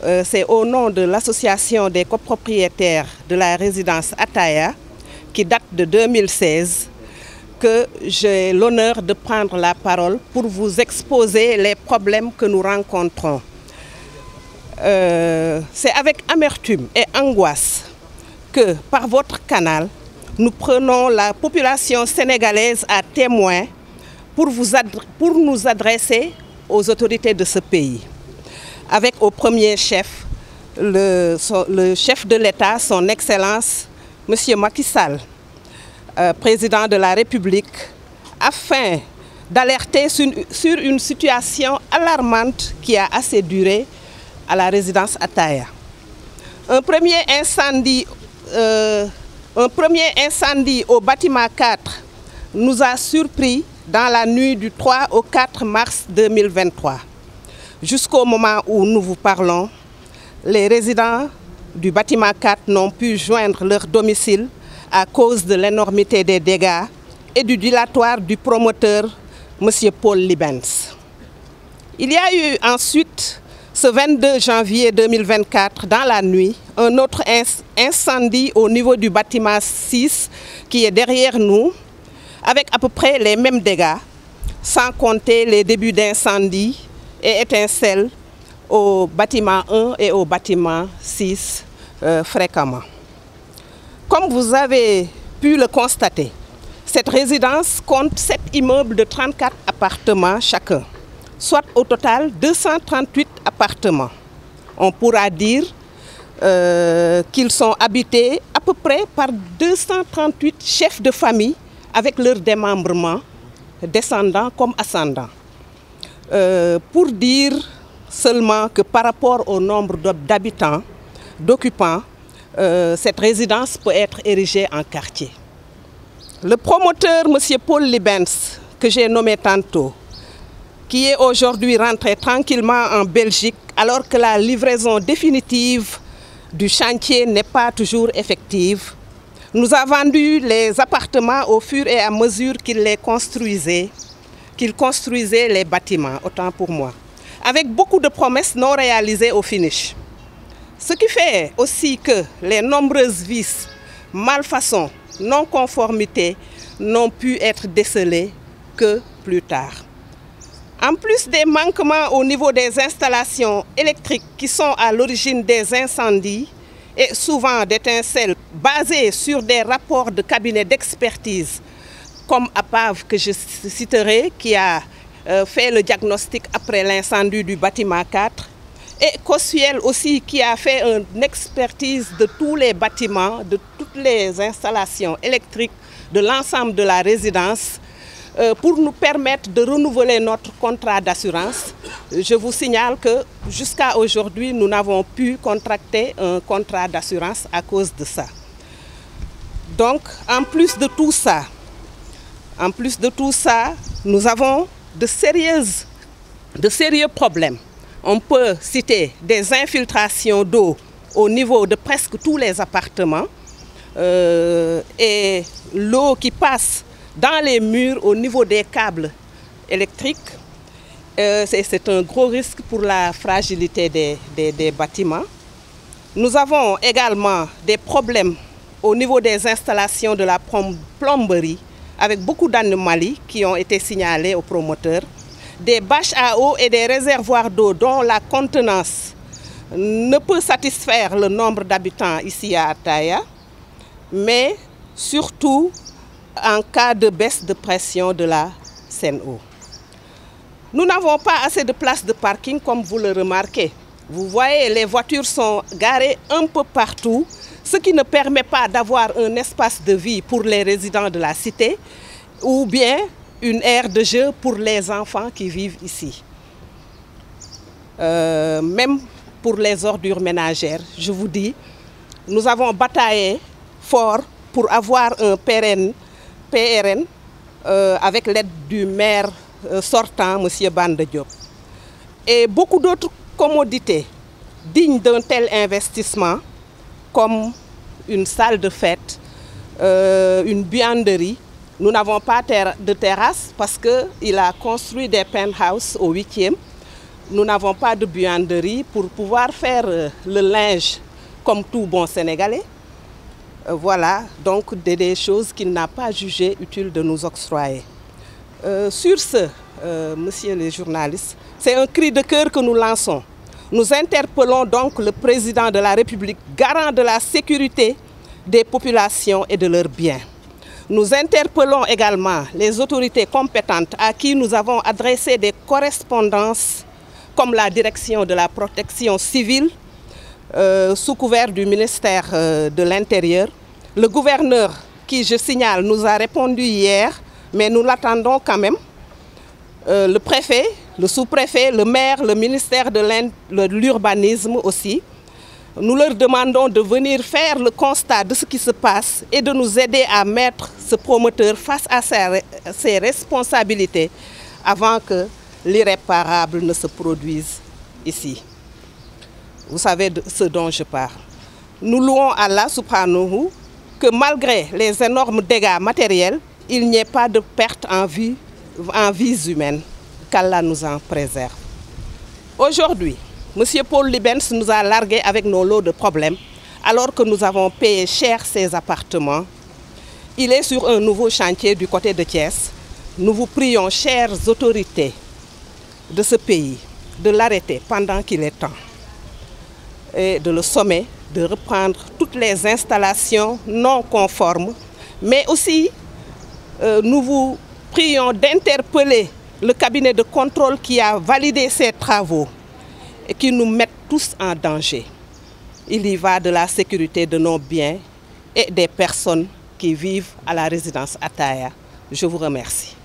C'est au nom de l'association des copropriétaires de la résidence Ataya, qui date de 2016, que j'ai l'honneur de prendre la parole pour vous exposer les problèmes que nous rencontrons. C'est avec amertume et angoisse que, par votre canal, nous prenons la population sénégalaise à témoin pour nous adresser aux autorités de ce pays. Avec au premier chef, le chef de l'État, son Excellence, M. Macky Sall, président de la République, afin d'alerter sur une situation alarmante qui a assez duré à la résidence Ataya. Un premier incendie au bâtiment 4 nous a surpris dans la nuit du 3 au 4 mars 2023. Jusqu'au moment où nous vous parlons, les résidents du bâtiment 4 n'ont pu joindre leur domicile à cause de l'énormité des dégâts et du dilatoire du promoteur, M. Paul Libens. Il y a eu ensuite, ce 22 janvier 2024, dans la nuit, un autre incendie au niveau du bâtiment 6 qui est derrière nous, avec à peu près les mêmes dégâts, sans compter les débuts d'incendie et étincelles au bâtiment 1 et au bâtiment 6 fréquemment. Comme vous avez pu le constater, cette résidence compte 7 immeubles de 34 appartements chacun, soit au total 238 appartements. On pourra dire qu'ils sont habités à peu près par 238 chefs de famille avec leur démembrement, descendants comme ascendants. Pour dire seulement que par rapport au nombre d'habitants, d'occupants, cette résidence peut être érigée en quartier. Le promoteur, M. Paul Libens, que j'ai nommé tantôt, qui est aujourd'hui rentré tranquillement en Belgique alors que la livraison définitive du chantier n'est pas toujours effective, nous a vendu les appartements au fur et à mesure qu'il construisait les bâtiments, autant pour moi, avec beaucoup de promesses non réalisées au finish. Ce qui fait aussi que les nombreuses vices, malfaçons, non-conformités n'ont pu être décelées que plus tard. En plus des manquements au niveau des installations électriques qui sont à l'origine des incendies et souvent d'étincelles basées sur des rapports de cabinets d'expertise comme APAV que je citerai, qui a fait le diagnostic après l'incendie du bâtiment 4, et Cossuel aussi qui a fait une expertise de tous les bâtiments, de toutes les installations électriques de l'ensemble de la résidence pour nous permettre de renouveler notre contrat d'assurance. Je vous signale que jusqu'à aujourd'hui, nous n'avons pu contracter un contrat d'assurance à cause de ça. Donc, en plus de tout ça, nous avons de sérieux problèmes. On peut citer des infiltrations d'eau au niveau de presque tous les appartements et l'eau qui passe dans les murs au niveau des câbles électriques. C'est un gros risque pour la fragilité des bâtiments. Nous avons également des problèmes au niveau des installations de la plomberie avec beaucoup d'anomalies qui ont été signalées aux promoteurs. Des bâches à eau et des réservoirs d'eau dont la contenance ne peut satisfaire le nombre d'habitants ici à Ataya, mais surtout en cas de baisse de pression de la Sen'Eau. Nous n'avons pas assez de places de parking comme vous le remarquez. Vous voyez, les voitures sont garées un peu partout, ce qui ne permet pas d'avoir un espace de vie pour les résidents de la cité ou bien une aire de jeu pour les enfants qui vivent ici. Même pour les ordures ménagères, je vous dis, nous avons bataillé fort pour avoir un PRN avec l'aide du maire sortant, M. Banda Diop. Et beaucoup d'autres commodités dignes d'un tel investissement, comme une salle de fête, une buanderie. Nous n'avons pas de terrasse parce qu'il a construit des penthouses au 8e. nous n'avons pas de buanderie pour pouvoir faire le linge comme tout bon Sénégalais. Voilà, donc des choses qu'il n'a pas jugé utile de nous octroyer. Sur ce, messieurs les journalistes, c'est un cri de cœur que nous lançons. Nous interpellons donc le président de la République, garant de la sécurité des populations et de leurs biens. Nous interpellons également les autorités compétentes à qui nous avons adressé des correspondances comme la direction de la protection civile, sous couvert du ministère de l'Intérieur. Le gouverneur, qui, je signale, nous a répondu hier, mais nous l'attendons quand même. Le préfet, le sous-préfet, le maire, le ministère de l'urbanisme aussi. Nous leur demandons de venir faire le constat de ce qui se passe et de nous aider à mettre ce promoteur face à ses responsabilités avant que l'irréparable ne se produise ici. Vous savez de ce dont je parle. Nous louons Allah subhanahu que malgré les énormes dégâts matériels, il n'y ait pas de perte en vies humaines, qu'Allah nous en préserve. Aujourd'hui, M. Paul Libens nous a largués avec nos lots de problèmes, alors que nous avons payé cher ses appartements. Il est sur un nouveau chantier du côté de Thiès. Nous vous prions, chères autorités de ce pays, de l'arrêter pendant qu'il est temps et de le sommer de reprendre toutes les installations non conformes, mais aussi nous vous prions d'interpeller le cabinet de contrôle qui a validé ces travaux et qui nous mettent tous en danger. Il y va de la sécurité de nos biens et des personnes qui vivent à la résidence Attaya. Je vous remercie.